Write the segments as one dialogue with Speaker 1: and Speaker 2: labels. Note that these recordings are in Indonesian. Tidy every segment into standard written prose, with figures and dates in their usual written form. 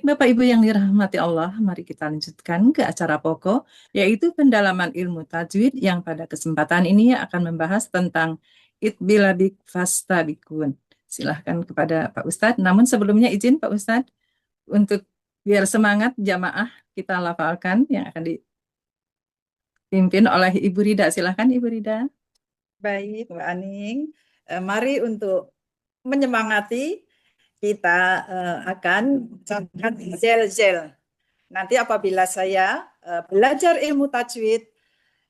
Speaker 1: Bapak Ibu yang dirahmati Allah, mari kita lanjutkan ke acara pokok, yaitu pendalaman ilmu tajwid yang pada kesempatan ini akan membahas tentang itbilabik fastabikun. Silahkan kepada Pak Ustadz. Namun sebelumnya izin Pak Ustadz, untuk biar semangat jamaah kita lafalkan yang akan dipimpin oleh Ibu Rida. Silahkan Ibu Rida.
Speaker 2: Baik, Mbak Aning. Mari untuk menyemangati kita akan ucapkan zel-zel. Nanti apabila saya belajar ilmu tajwid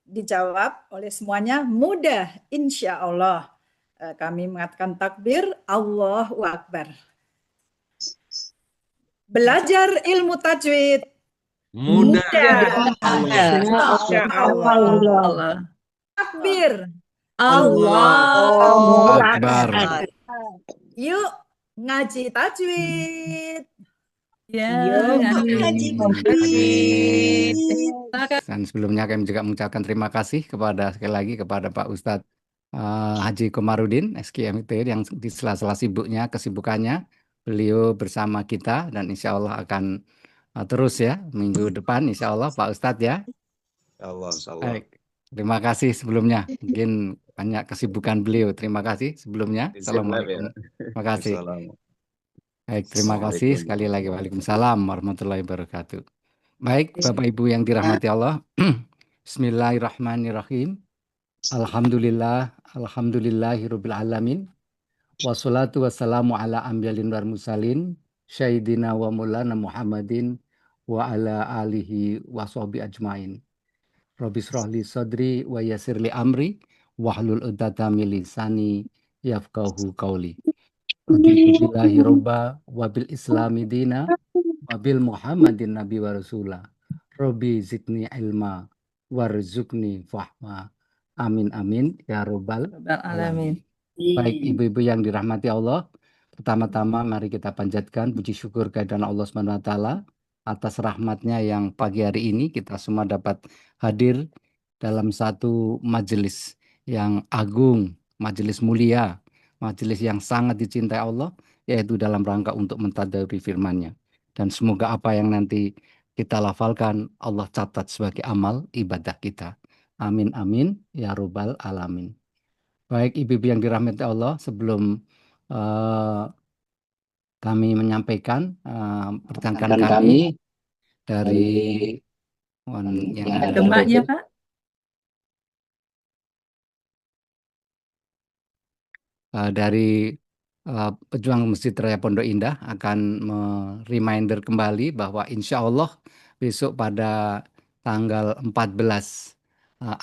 Speaker 2: dijawab oleh semuanya mudah, insya Allah. Kami mengatakan takbir, Allahu Akbar. Belajar ilmu tajwid
Speaker 3: Mudah.
Speaker 2: Insya Allah. Takbir,
Speaker 3: Allahu Akbar.
Speaker 2: Yuk ngaji tajwid.
Speaker 1: Ya,
Speaker 2: ngaji tajwid.
Speaker 3: Dan sebelumnya kami juga mengucapkan terima kasih kepada sekali lagi kepada Pak Ustadz Haji Komarudin SKMIT yang di sela-sela sibuknya, kesibukannya beliau bersama kita dan insya Allah akan terus ya minggu depan insya Allah Pak Ustadz ya.
Speaker 4: Allah.
Speaker 3: Baik. Terima kasih sebelumnya. Mungkin banyak kesibukan beliau. Terima kasih sebelumnya. Assalamualaikum. Terima kasih. Baik, terima kasih sekali lagi. Waalaikumsalam warahmatullahi wabarakatuh. Baik, Bapak Ibu yang dirahmati Allah. Bismillahirrahmanirrahim. Alhamdulillah, alhamdulillahirabbil alamin. Wassalatu wassalamu ala ambiyalin wal mursalin, syahidina wa maulana Muhammadin wa ala alihi wa sahbihi ajmain. Rabbi shrahli sadri wa yassirli amri wahlul 'uqdatam min lisani yafqahu qawli. Billahi robba wabil islami dina wabil muhammadin nabi wa rasulah. Rabbi zidni ilma warzuqni fahma. Amin amin ya robbal alamin. Baik ibu-ibu yang dirahmati Allah, pertama-tama mari kita panjatkan puji syukur kehadiran Allah SWT atas rahmatnya yang pagi hari ini kita semua dapat hadir dalam satu majelis yang agung, majelis mulia, majelis yang sangat dicintai Allah, yaitu dalam rangka untuk mentadabburi firman-Nya. Dan semoga apa yang nanti kita lafalkan Allah catat sebagai amal ibadah kita. Amin amin ya robbal alamin. Baik ibu-ibu yang dirahmati Allah, sebelum kami menyampaikan pertanyaan kami dari yang ada
Speaker 1: Demaknya Pak.
Speaker 3: Dari pejuang Masjid Raya Pondok Indah akan reminder kembali bahwa insya Allah besok pada tanggal 14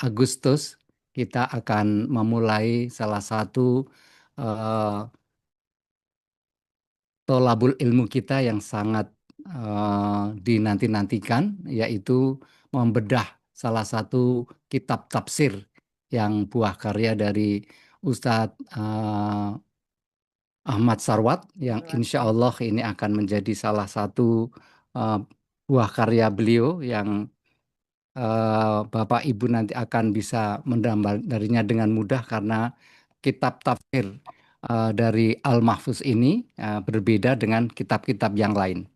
Speaker 3: Agustus kita akan memulai salah satu tolabul ilmu kita yang sangat dinanti-nantikan, yaitu membedah salah satu kitab tafsir yang buah karya dari Ustadz Ahmad Sarwat yang insya Allah ini akan menjadi salah satu buah karya beliau yang Bapak Ibu nanti akan bisa mendapatkannya dengan mudah karena kitab tafsir dari Al-Mahfuz ini berbeda dengan kitab-kitab yang lain.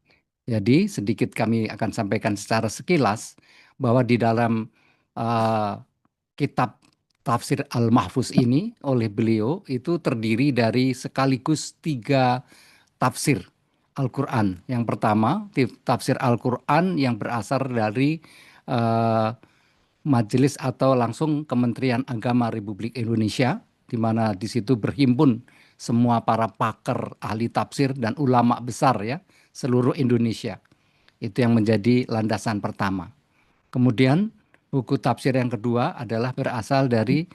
Speaker 3: Jadi sedikit kami akan sampaikan secara sekilas bahwa di dalam kitab tafsir Al-Mahfuz ini oleh beliau itu terdiri dari sekaligus 3 tafsir Al-Quran. Yang pertama, tafsir Al-Quran yang berasal dari majelis atau langsung Kementerian Agama Republik Indonesia, di mana di situ berhimpun semua para pakar, ahli tafsir dan ulama besar ya, seluruh Indonesia. Itu yang menjadi landasan pertama. Kemudian buku tafsir yang kedua adalah berasal dari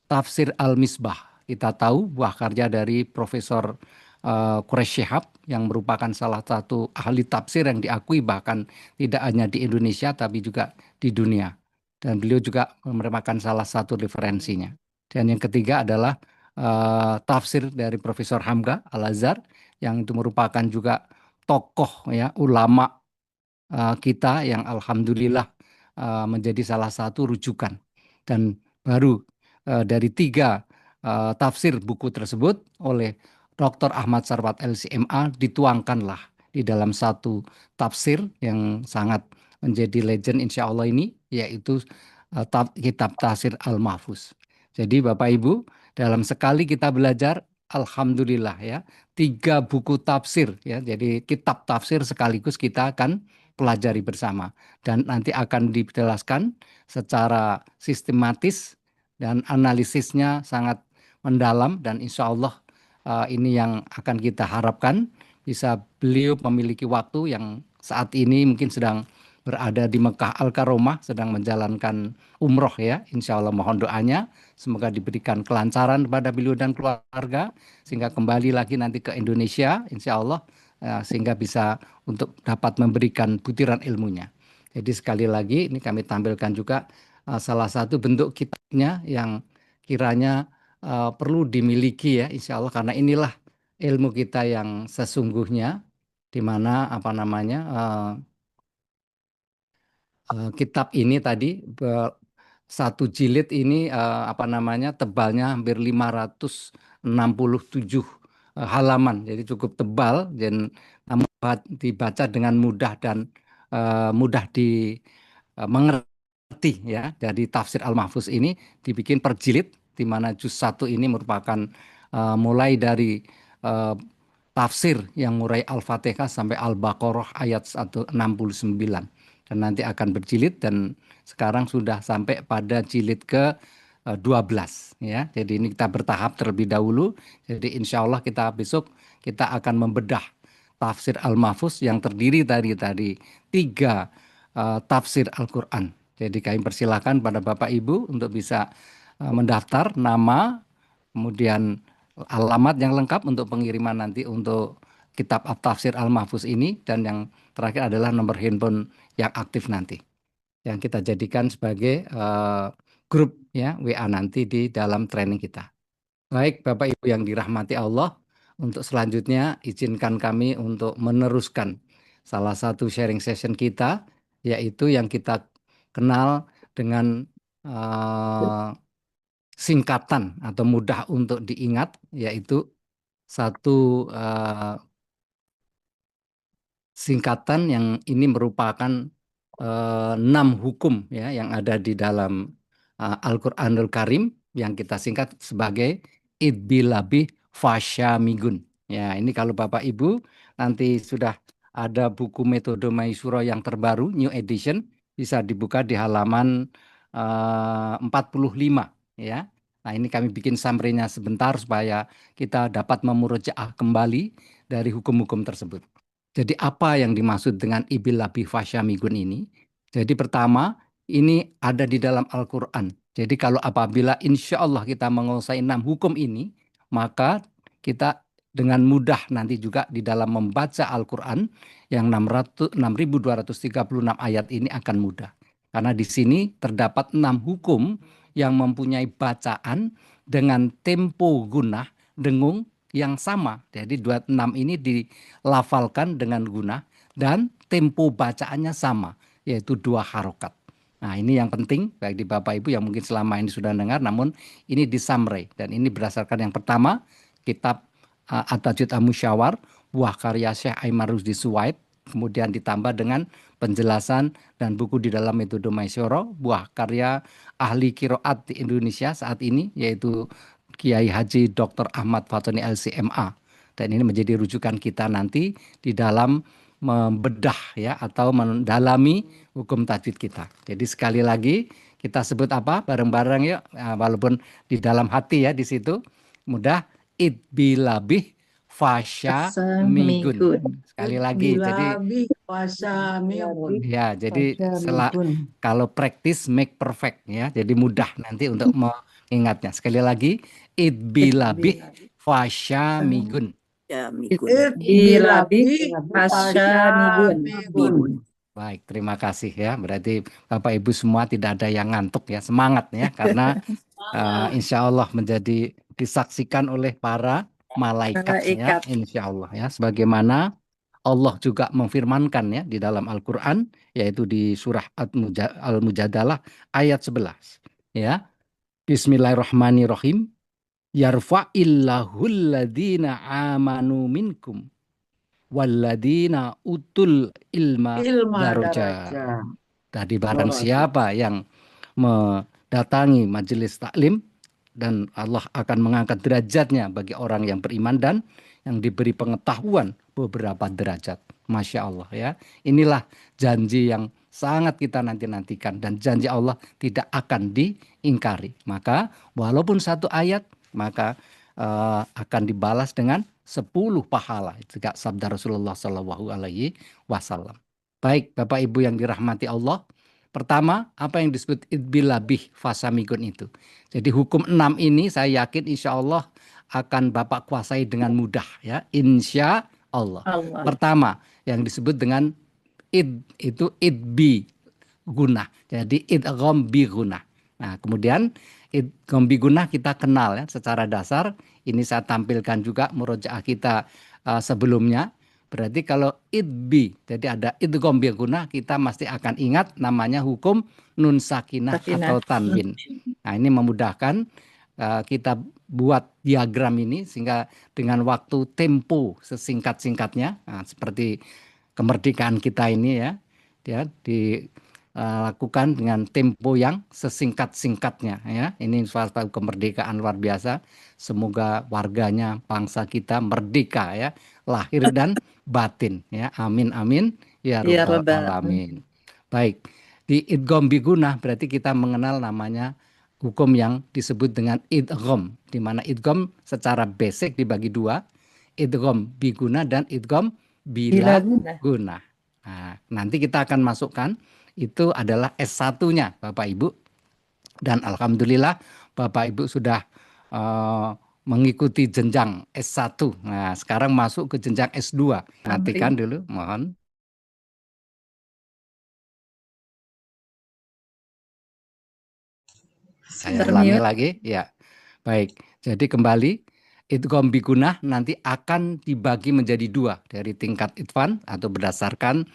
Speaker 3: tafsir Al-Misbah. Kita tahu buah karya dari Profesor Quraish Shihab yang merupakan salah satu ahli tafsir yang diakui bahkan tidak hanya di Indonesia tapi juga di dunia. Dan beliau juga merupakan salah satu referensinya. Dan yang ketiga adalah tafsir dari Profesor Hamka Al-Azhar yang itu merupakan juga tokoh ya ulama kita yang alhamdulillah menjadi salah satu rujukan. Dan baru dari 3 tafsir buku tersebut oleh Dr. Ahmad Sarwat LCMA dituangkanlah di di dalam satu tafsir yang sangat menjadi legend insya Allah ini, yaitu kitab Tafsir Al-Mahfuz. Jadi Bapak Ibu, dalam sekali kita belajar, alhamdulillah ya, 3 buku tafsir ya. Jadi kitab tafsir sekaligus kita akan pelajari bersama dan nanti akan dijelaskan secara sistematis dan analisisnya sangat mendalam dan insya Allah ini yang akan kita harapkan bisa beliau memiliki waktu yang saat ini mungkin sedang berada di Mekah Al-Karomah sedang menjalankan umroh ya. Insya Allah mohon doanya semoga diberikan kelancaran kepada beliau dan keluarga sehingga kembali lagi nanti ke Indonesia insya Allah sehingga bisa untuk dapat memberikan butiran ilmunya. Jadi sekali lagi ini kami tampilkan juga salah satu bentuk kitabnya yang kiranya perlu dimiliki ya insya Allah karena inilah ilmu kita yang sesungguhnya di mana apa namanya kitab ini tadi satu jilid ini apa namanya tebalnya hampir 567 halaman jadi cukup tebal dan namun dibaca dengan mudah dan mudah dimengerti ya. Jadi tafsir Al-Mahfuz ini dibikin per jilid di mana juz 1 ini merupakan mulai dari tafsir yang mulai Al-Fatihah sampai Al-Baqarah ayat 169 dan nanti akan berjilid dan sekarang sudah sampai pada jilid ke 12 ya. Jadi ini kita bertahap terlebih dahulu. Jadi insya Allah kita besok kita akan membedah tafsir Al-Mahfuz yang terdiri dari 3 tafsir Al-Quran. Jadi kami persilakan pada Bapak Ibu untuk bisa mendaftar nama, kemudian alamat yang lengkap untuk pengiriman nanti untuk kitab Tafsir Al-Mahfuz ini dan yang terakhir adalah nomor handphone yang aktif nanti yang kita jadikan sebagai grup ya WA nanti di dalam training kita. Baik Bapak Ibu yang dirahmati Allah, untuk selanjutnya izinkan kami untuk meneruskan salah satu sharing session kita yaitu yang kita kenal dengan singkatan atau mudah untuk diingat yaitu satu singkatan yang ini merupakan 6 hukum ya yang ada di dalam Al-Qur'anul Karim yang kita singkat sebagai idbilabi fasyamigun. Ya, ini kalau Bapak Ibu nanti sudah ada buku metode Maisuro yang terbaru new edition bisa dibuka di halaman 45 ya. Nah, ini kami bikin summary-nya sebentar supaya kita dapat memurojaah kembali dari hukum-hukum tersebut. Jadi apa yang dimaksud dengan ibilabi fasyamigun ini? Jadi pertama, ini ada di dalam Al-Quran. Jadi kalau apabila insya Allah kita menguasai 6 hukum ini, maka kita dengan mudah nanti juga di dalam membaca Al-Quran yang 6.236 ayat ini akan mudah. Karena di sini terdapat 6 hukum yang mempunyai bacaan dengan tempo gunah, dengung yang sama. Jadi 26 ini dilafalkan dengan gunah dan tempo bacaannya sama, yaitu 2 harokat. Nah ini yang penting baik di Bapak Ibu yang mungkin selama ini sudah dengar, namun ini di summary. Dan ini berdasarkan yang pertama, kitab At-Tajwid Al-Musyawar, buah karya Syekh Aimar Rusdi Suwaid, kemudian ditambah dengan penjelasan dan buku di dalam metode Maisoro, buah karya ahli kiroat di Indonesia saat ini, yaitu Kiai Haji Dr. Ahmad Fatoni LCMA. Dan ini menjadi rujukan kita nanti di dalam membedah ya atau mendalami hukum tajwid kita. Jadi sekali lagi kita sebut apa bareng-bareng ya walaupun di dalam hati ya di situ mudah idbilabih fasyamigun. Sekali lagi jadi ya jadi kalau practice make perfect ya. Jadi mudah nanti untuk mengingatnya. Sekali lagi idbilabih fasyamigun.
Speaker 1: Idbilabi fasyamigun.
Speaker 3: Baik, terima kasih ya. Berarti Bapak Ibu semua tidak ada yang ngantuk ya, semangat ya, karena insya Allah menjadi disaksikan oleh para malaikat ya, insya Allah ya. Sebagaimana Allah juga memfirmankan ya di dalam Al-Quran, yaitu di surah Al-Mujadalah ayat 11 ya. Bismillahirrahmanirrahim. Yarfa'illahul ladzina amanu minkum Walladina utul ilma
Speaker 1: Ilma
Speaker 3: darajat.
Speaker 1: daraja.
Speaker 3: Tadi barang siapa yang mendatangi majelis taklim dan Allah akan mengangkat derajatnya bagi orang yang beriman dan yang diberi pengetahuan beberapa derajat. Masya Allah ya. Inilah janji yang sangat kita nanti-nantikan dan janji Allah tidak akan diingkari. Maka walaupun satu ayat maka akan dibalas dengan 10 pahala. Itu sabda Rasulullah Shallallahu Alaihi Wasallam. Baik, Bapak Ibu yang dirahmati Allah. Pertama, apa yang disebut idbilabih fasamigun itu. Jadi hukum 6 ini saya yakin insya Allah akan Bapak kuasai dengan mudah ya. Insya Allah.
Speaker 1: Allah.
Speaker 3: Pertama, yang disebut dengan id itu idbi gunah. Jadi idgham bi gunah. Nah, kemudian idgham bi gunah kita kenal ya secara dasar. Ini saya tampilkan juga murojaah kita sebelumnya. Berarti kalau idbi, jadi ada idgham bi gunah, kita mesti akan ingat namanya hukum nun sakinah atau tanwin. Nah, ini memudahkan kita buat diagram ini sehingga dengan waktu tempo sesingkat-singkatnya, seperti kemerdekaan kita ini ya, dilakukan dengan tempo yang sesingkat-singkatnya ya. Ini suatu kemerdekaan luar biasa. Semoga warganya, bangsa kita merdeka ya, lahir dan batin ya. Amin amin ya rabbal alamin. Baik, di idgham bi gunah berarti kita mengenal namanya hukum yang disebut dengan idgham, di mana idgham secara basic dibagi dua, idgham bi gunah dan idgham bila gunah. Nah, nanti kita akan masukkan itu adalah S1-nya Bapak Ibu. Dan alhamdulillah Bapak Ibu sudah mengikuti jenjang S1. Nah, sekarang masuk ke jenjang S2. Matikan dulu, mohon. Saya ulangi lagi, ya. Baik, jadi kembali idgham bi gunah nanti akan dibagi menjadi dua dari tingkat idfan atau berdasarkan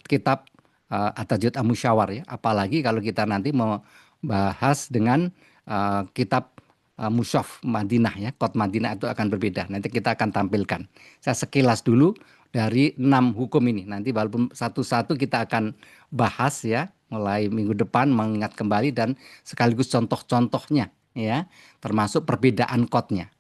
Speaker 3: kitab At-Tajwid Al-Musyawar ya. Apalagi kalau kita nanti membahas dengan kitab Mushaf Madinah ya, Qot Madinah itu akan berbeda. Nanti kita akan tampilkan. Saya sekilas dulu dari 6 hukum ini. Nanti walaupun satu-satu kita akan bahas ya, mulai minggu depan mengingat kembali dan sekaligus contoh-contohnya ya, termasuk perbedaan qotnya.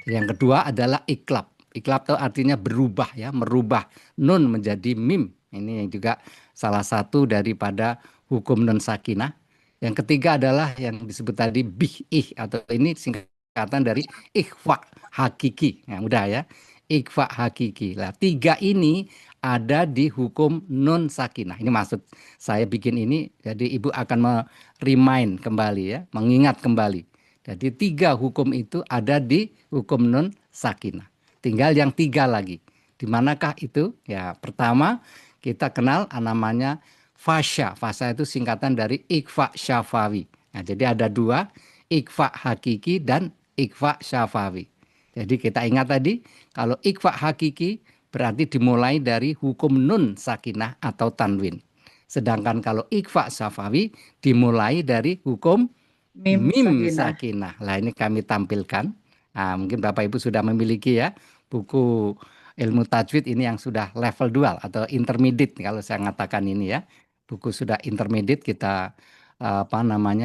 Speaker 3: Yang kedua adalah iklab. Iklab itu artinya berubah ya, merubah nun menjadi mim. Ini yang juga salah satu daripada hukum nun sakinah. Yang ketiga adalah yang disebut tadi bih atau ini singkatan dari ikhfa hakiki. Nah, mudah ya. Ikhfa hakiki. Lah, 3 ini ada di hukum nun sakinah. Ini maksud saya bikin ini, jadi Ibu akan remind kembali ya, mengingat kembali. Jadi 3 hukum itu ada di hukum nun sakinah. Tinggal yang 3 lagi. Di manakah itu? Ya, pertama kita kenal namanya fasya. Fasya itu singkatan dari ikhfa syafawi. Nah, jadi ada 2, ikhfa hakiki dan ikhfa syafawi. Jadi kita ingat tadi, kalau ikhfa hakiki berarti dimulai dari hukum nun sakinah atau tanwin. Sedangkan kalau ikhfa syafawi dimulai dari hukum mim sakinah. Lah ini kami tampilkan. Nah, mungkin Bapak Ibu sudah memiliki ya buku ilmu tajwid ini yang sudah level 2 atau intermediate kalau saya mengatakan ini ya. Buku sudah intermediate kita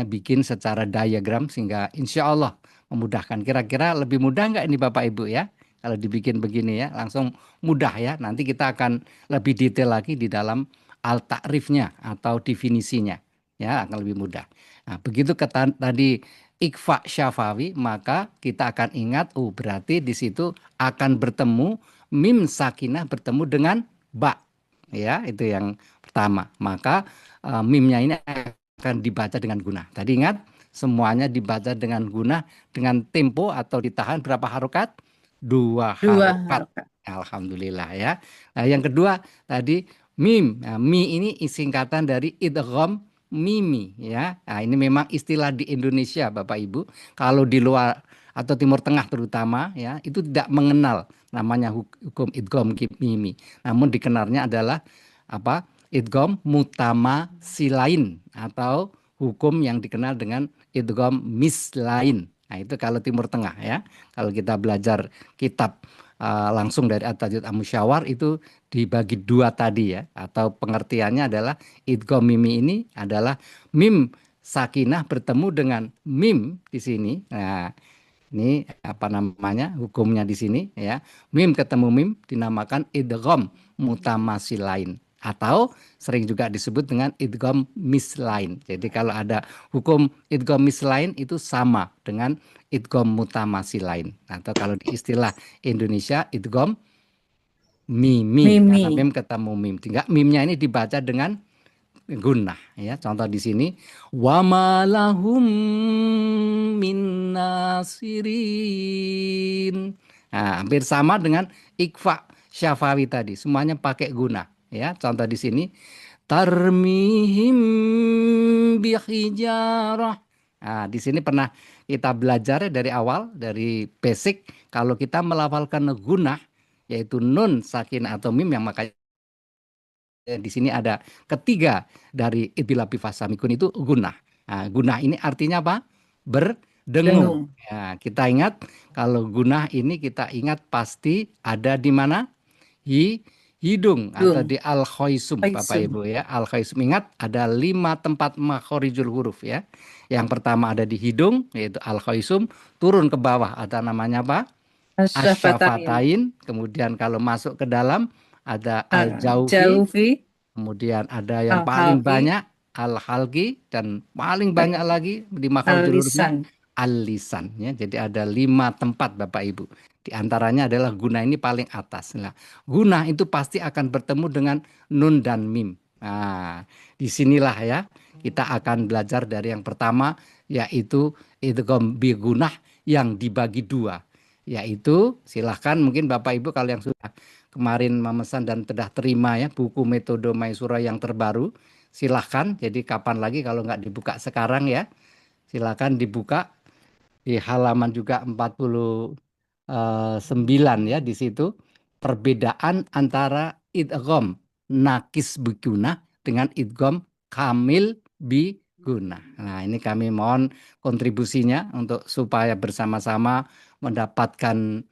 Speaker 3: bikin secara diagram sehingga insya Allah memudahkan. Kira-kira lebih mudah nggak ini Bapak Ibu ya? Kalau dibikin begini ya, langsung mudah ya. Nanti kita akan lebih detail lagi di dalam al-ta'rifnya atau definisinya. Ya, akan lebih mudah. Nah, begitu tadi ikhfa syafawi, maka kita akan ingat, berarti di situ akan bertemu mim sakinah bertemu dengan ba. Ya, itu yang pertama. Maka mimnya ini akan dibaca dengan guna. Tadi ingat, semuanya dibaca dengan guna dengan tempo atau ditahan berapa harokat? 2 harokat. Alhamdulillah ya. Nah, yang kedua tadi mim. Nah, mi ini singkatan dari idgham mimi ya. Nah, ini memang istilah di Indonesia Bapak Ibu. Kalau di luar atau Timur Tengah terutama ya, itu tidak mengenal namanya hukum idgham mimi. Namun dikenalnya adalah apa? Idgham mutama silain atau hukum yang dikenal dengan idgham mislain. Nah, itu kalau Timur Tengah ya. Kalau kita belajar kitab langsung dari At-Tajwid Al-Musyawar itu dibagi dua tadi ya, atau pengertiannya adalah idgham mimi ini adalah mim sakinah bertemu dengan mim di sini. Nah, ini apa namanya hukumnya di sini ya. Mim ketemu mim dinamakan idgham mutamasilain atau sering juga disebut dengan idgham mislain. Jadi kalau ada hukum idgham mislain itu sama dengan idgham mutamasilain. Atau kalau di istilah Indonesia idgham mimi karena
Speaker 1: Mimi.
Speaker 3: mim ketemu mim. Tinggal mimnya ini dibaca dengan gunnah ya. Contoh di sini wa ma lahum min nasirin. Nah, hampir sama dengan ikfa syafawi tadi. Semuanya pakai gunnah ya. Contoh di sini tarmihim bihijarah. Nah, di sini pernah kita belajar ya dari awal dari basic kalau kita melafalkan gunnah yaitu nun sakin atau mim yang makanya di sini ada ketiga dari idbil fasamikun itu gunah. Nah, gunah ini artinya apa? Berdengung.
Speaker 1: Dengung.
Speaker 3: Ya, kita ingat kalau gunah ini kita ingat pasti ada di mana? Hidung atau
Speaker 1: Dung.
Speaker 3: di al-khoisum Bapak
Speaker 1: Faisum.
Speaker 3: Ibu ya. Al-khoisum ingat ada 5 tempat makhorijul huruf ya. Yang pertama ada di hidung yaitu al-khoisum, turun ke bawah ada namanya apa?
Speaker 1: Asyafatain.
Speaker 3: Asyafatain. Kemudian kalau masuk ke dalam ada al-jaufi.
Speaker 1: Jaufi.
Speaker 3: Kemudian ada yang paling
Speaker 1: Al-halqi.
Speaker 3: banyak al-halqi dan paling banyak lagi di makharijul hurufnya
Speaker 1: Al-lisan.
Speaker 3: al-lisan ya. Jadi ada 5 tempat Bapak Ibu. Di antaranya adalah guna ini paling atas. Nah, guna itu pasti akan bertemu dengan nun dan mim. Nah, disinilah ya kita akan belajar dari yang pertama yaitu idgham bi gunah yang dibagi dua. Yaitu silahkan mungkin Bapak Ibu kalau yang sudah kemarin memesan dan sudah terima ya buku metode Maisura yang terbaru, silahkan. Jadi kapan lagi kalau nggak dibuka sekarang ya, silahkan dibuka di halaman juga 49 ya di situ perbedaan antara idgham nakis biguna dengan idgham kamil biguna. Nah, ini kami mohon kontribusinya untuk supaya bersama-sama mendapatkan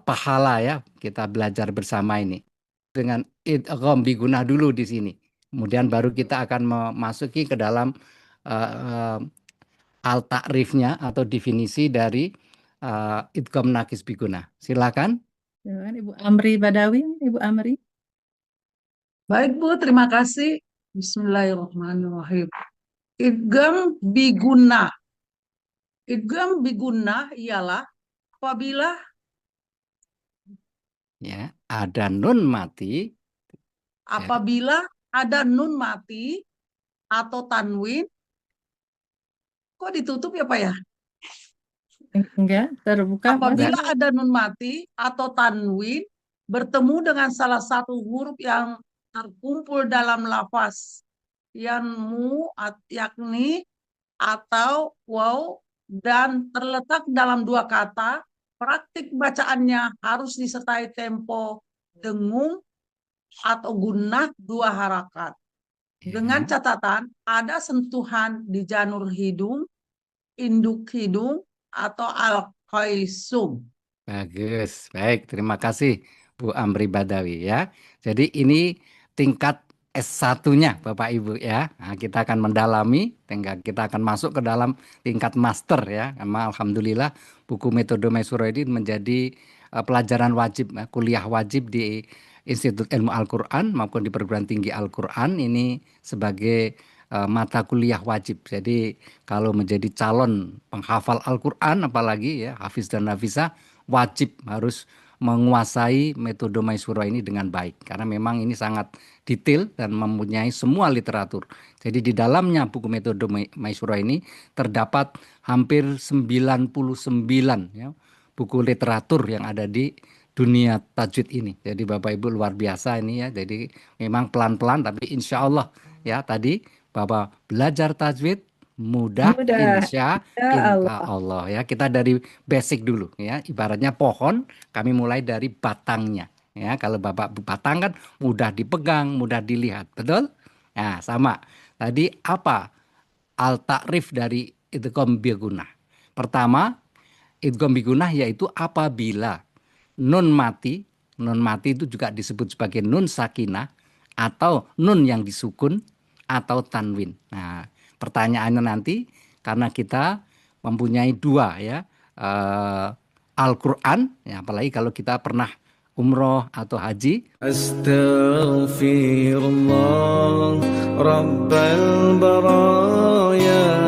Speaker 3: pahala ya. Kita belajar bersama ini. Dengan idgham biguna dulu di sini. Kemudian baru kita akan memasuki ke dalam uh, al-ta'rifnya atau definisi dari idgham nakis biguna. Silakan.
Speaker 1: Silakan Ibu Amri Badawi, Ibu Amri.
Speaker 4: Baik Bu, terima kasih. Bismillahirrahmanirrahim. Idgham biguna. Idgham biguna ialah apabila
Speaker 3: Ya, ada nun mati.
Speaker 4: apabila ada nun mati atau tanwin. Kok ditutup ya Pak ya?
Speaker 1: Enggak, terbuka.
Speaker 4: Apabila
Speaker 3: Enggak.
Speaker 4: ada nun mati atau tanwin bertemu dengan salah satu huruf yang terkumpul dalam lafaz yanmu yakni atau waw dan terletak dalam dua kata, praktik bacaannya harus disertai tempo dengung atau gunnah 2 harakat. Dengan
Speaker 3: Ya.
Speaker 4: catatan ada sentuhan di janur hidung, induk hidung atau al-qaisum.
Speaker 3: Bagus, baik. Terima kasih Bu Amri Badawi ya. Jadi ini tingkat S1-nya Bapak Ibu ya. Nah, kita akan mendalami, tinggal kita akan masuk ke dalam tingkat master ya. Karena Alhamdulillah buku metode Maisuro ini menjadi pelajaran wajib, kuliah wajib di Institut Ilmu Al-Quran maupun di perguruan tinggi Al-Quran ini sebagai mata kuliah wajib. Jadi kalau menjadi calon penghafal Al-Quran apalagi ya Hafiz dan Hafizah wajib harus menguasai metode Maisuro ini dengan baik karena memang ini sangat detail dan mempunyai semua literatur. Jadi di dalamnya buku metode Maisuro ini terdapat hampir 99 ya, buku literatur yang ada di dunia tajwid ini. Jadi Bapak Ibu luar biasa ini ya. Jadi memang pelan-pelan tapi insya Allah ya tadi Bapak belajar tajwid mudah
Speaker 1: Mudah.
Speaker 3: insya
Speaker 1: Ya Allah.
Speaker 3: Allah ya. Kita dari basic dulu ya. Ibaratnya pohon, kami mulai dari batangnya. Ya, kalau Bapak batang kan mudah dipegang, mudah dilihat. Betul? Nah, sama. Tadi apa al-ta'rif dari idgham bigunah? Pertama, idgham bigunah yaitu apabila nun mati. Nun mati itu juga disebut sebagai nun sakinah atau nun yang disukun atau tanwin. Nah, pertanyaannya nanti karena kita mempunyai dua ya Al-Quran, ya, apalagi kalau kita pernah umroh atau haji. Astaghfirullah Rabbal baraya